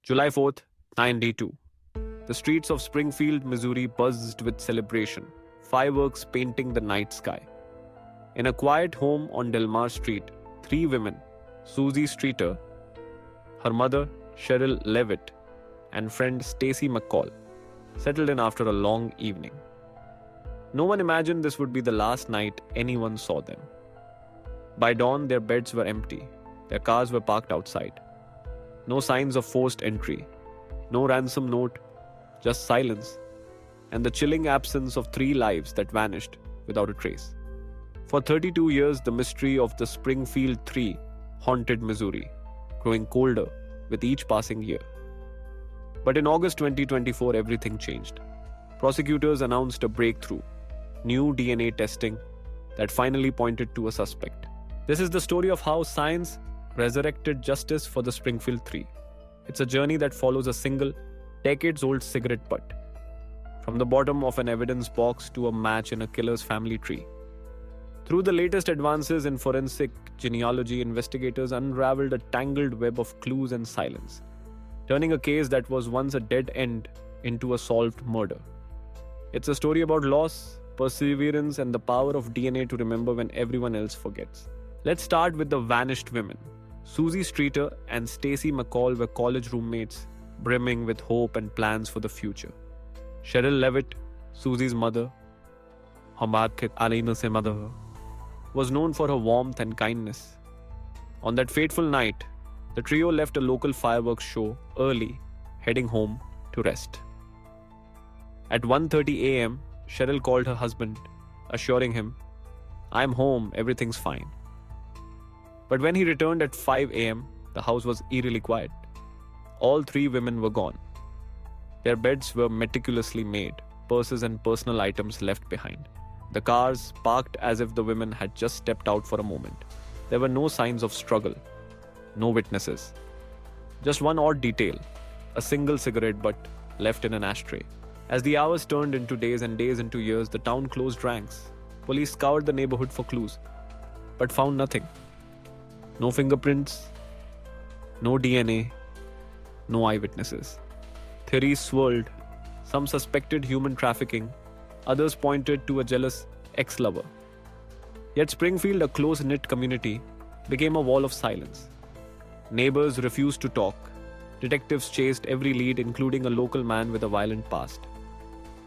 July 4th, 92. The streets of Springfield, Missouri buzzed with celebration, fireworks painting the night sky. In a quiet home on Delmar Street, three women, Suzie Streeter, her mother, Cheryl Levitt, and friend Stacy McCall, settled in after a long evening. No one imagined this would be the last night anyone saw them. By dawn, their beds were empty, their cars were parked outside. No signs of forced entry, no ransom note, just silence, and the chilling absence of three lives that vanished without a trace. For 32 years, the mystery of the Springfield Three haunted Missouri, growing colder with each passing year. But in August 2024, everything changed. Prosecutors announced a breakthrough, new DNA testing that finally pointed to a suspect. This is the story of how science resurrected justice for the Springfield Three. It's a journey that follows a single, decades-old cigarette butt, from the bottom of an evidence box to a match in a killer's family tree. Through the latest advances in forensic genealogy, investigators unraveled a tangled web of clues and silence, turning a case that was once a dead end into a solved murder. It's a story about loss, perseverance, and the power of DNA to remember when everyone else forgets. Let's start with the vanished women. Suzie Streeter and Stacy McCall were college roommates, brimming with hope and plans for the future. Cheryl Levitt, Susie's mother, was known for her warmth and kindness. On that fateful night, the trio left a local fireworks show early, heading home to rest. At 1:30 a.m., Cheryl called her husband, assuring him, "I'm home, everything's fine." But when he returned at 5 a.m., the house was eerily quiet. All three women were gone. Their beds were meticulously made, purses and personal items left behind. The cars parked as if the women had just stepped out for a moment. There were no signs of struggle, no witnesses. Just one odd detail, a single cigarette butt left in an ashtray. As the hours turned into days and days into years, the town closed ranks. Police scoured the neighborhood for clues, but found nothing. No fingerprints, no DNA, no eyewitnesses. Theories swirled. Some suspected human trafficking, others pointed to a jealous ex-lover. Yet Springfield, a close-knit community, became a wall of silence. Neighbors refused to talk. Detectives chased every lead, including a local man with a violent past.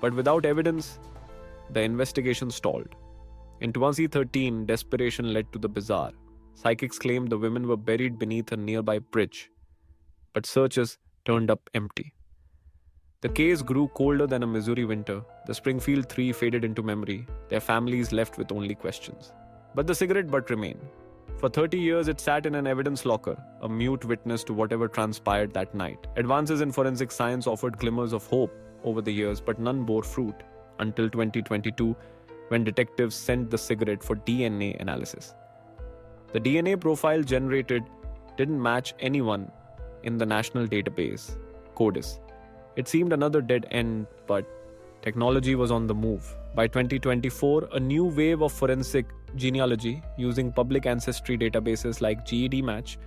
But without evidence, the investigation stalled. In 2013, desperation led to the bizarre. Psychics claimed the women were buried beneath a nearby bridge, but searches turned up empty. The case grew colder than a Missouri winter. The Springfield Three faded into memory, their families left with only questions. But the cigarette butt remained. For 30 years, it sat in an evidence locker, a mute witness to whatever transpired that night. Advances in forensic science offered glimmers of hope over the years, but none bore fruit until 2022, when detectives sent the cigarette for DNA analysis. The DNA profile generated didn't match anyone in the national database, coldest. It seemed another dead end, but technology was on the move. By 2024, a new wave of forensic genealogy using public ancestry databases like GEDmatch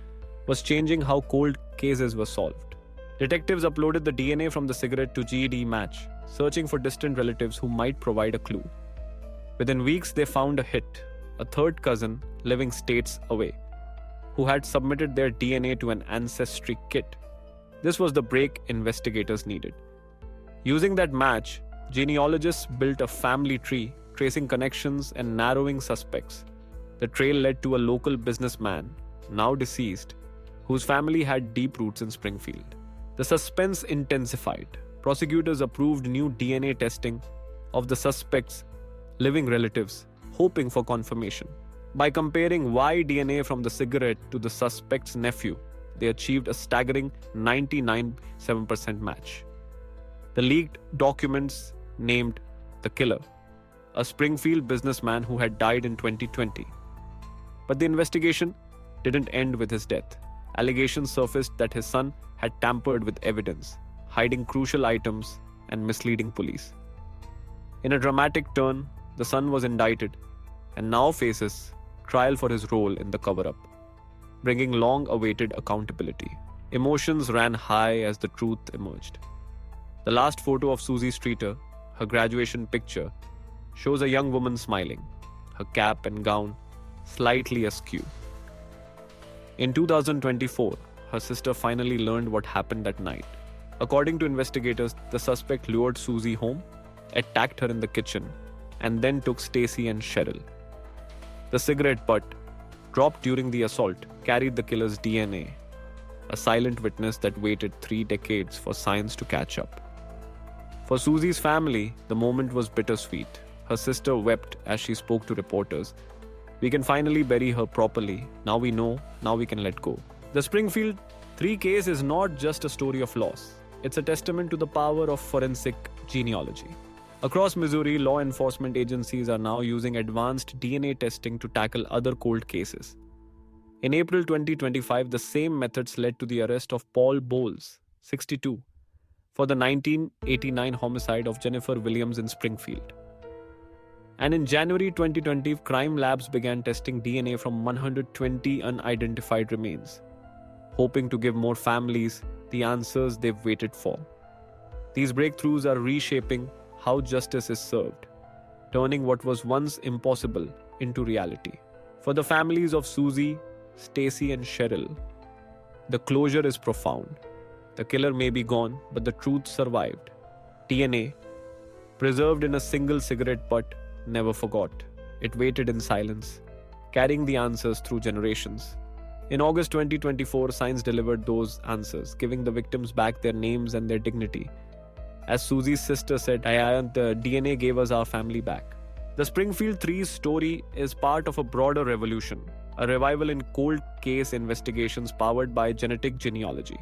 was changing how cold cases were solved. Detectives uploaded the DNA from the cigarette to GEDmatch, searching for distant relatives who might provide a clue. Within weeks, they found a hit, a third cousin living states away, who had submitted their DNA to an ancestry kit. This was the break investigators needed. Using that match, genealogists built a family tree, tracing connections and narrowing suspects. The trail led to a local businessman, now deceased, whose family had deep roots in Springfield. The suspense intensified. Prosecutors approved new DNA testing of the suspect's living relatives, hoping for confirmation. By comparing Y DNA from the cigarette to the suspect's nephew, they achieved a staggering 99.7% match. The leaked documents named the killer, a Springfield businessman who had died in 2020. But the investigation didn't end with his death. Allegations surfaced that his son had tampered with evidence, hiding crucial items and misleading police. In a dramatic turn, the son was indicted and now faces trial for his role in the cover-up, bringing long-awaited accountability. Emotions ran high as the truth emerged. The last photo of Suzie Streeter, her graduation picture, shows a young woman smiling, her cap and gown slightly askew. In 2024, her sister finally learned what happened that night. According to investigators, the suspect lured Suzie home, attacked her in the kitchen, and then took Stacy and Cheryl. The cigarette butt, dropped during the assault, carried the killer's DNA, a silent witness that waited 3 decades for science to catch up. For Suzie's family, the moment was bittersweet. Her sister wept as she spoke to reporters. "We can finally bury her properly. Now we know, now we can let go." The Springfield 3 case is not just a story of loss. It's a testament to the power of forensic genealogy. Across Missouri, law enforcement agencies are now using advanced DNA testing to tackle other cold cases. In April 2025, the same methods led to the arrest of Paul Bowles, 62, for the 1989 homicide of Jennifer Williams in Springfield. And in January 2020, crime labs began testing DNA from 120 unidentified remains, hoping to give more families the answers they've waited for. These breakthroughs are reshaping how justice is served, turning what was once impossible into reality. For the families of Suzie, Stacy, and Cheryl, the closure is profound. The killer may be gone, but the truth survived. DNA, preserved in a single cigarette butt, never forgot. It waited in silence, carrying the answers through generations. In August 2024, science delivered those answers, giving the victims back their names and their dignity. As Suzie's sister said, "The DNA gave us our family back." The Springfield 3's story is part of a broader revolution, a revival in cold case investigations powered by genetic genealogy.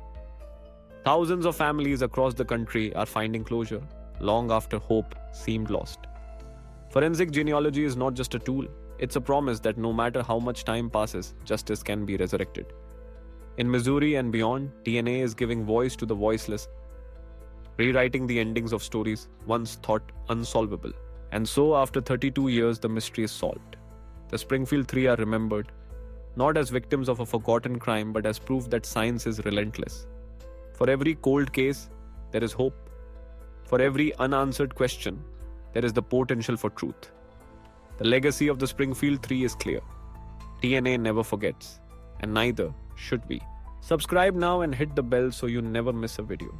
Thousands of families across the country are finding closure, long after hope seemed lost. Forensic genealogy is not just a tool, it's a promise that no matter how much time passes, justice can be resurrected. In Missouri and beyond, DNA is giving voice to the voiceless, rewriting the endings of stories once thought unsolvable. And so, after 32 years, the mystery is solved. The Springfield 3 are remembered, not as victims of a forgotten crime, but as proof that science is relentless. For every cold case, there is hope. For every unanswered question, there is the potential for truth. The legacy of the Springfield 3 is clear. DNA never forgets, and neither should we. Subscribe now and hit the bell so you never miss a video.